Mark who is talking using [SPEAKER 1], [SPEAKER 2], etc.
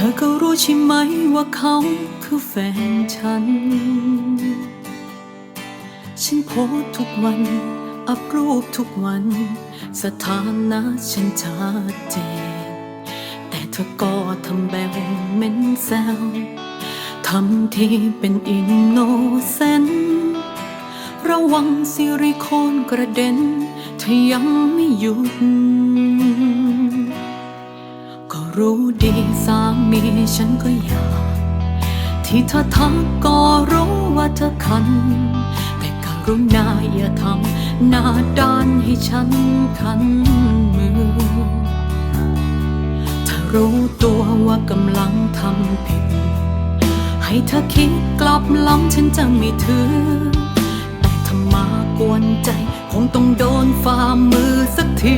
[SPEAKER 1] อก็รู้ใช่ไหมว่าเขาคือแฟนฉันโพสทุกวันอัพรูปทุกวันสถานะฉันชัดเจนแต่เธอก็ทำแบบเม้นแซวทำที่เป็นอินโนเซนต์ระวังซิลิโคนกระเด็นถ้ายังไม่หยุดก็รู้ดีสามีฉันก็อยากที่เธอทักก็รู้ว่าเธอคันแต่กรุณาอย่าทำหน้าด้านให้ฉันคันมือถ้ารู้ตัวว่ากำลังทำผิดให้เธอคิดกลับหลังฉันจะไม่ถือแต่ถ้ามากวนใจคงต้องโดนฝ่ามือสักที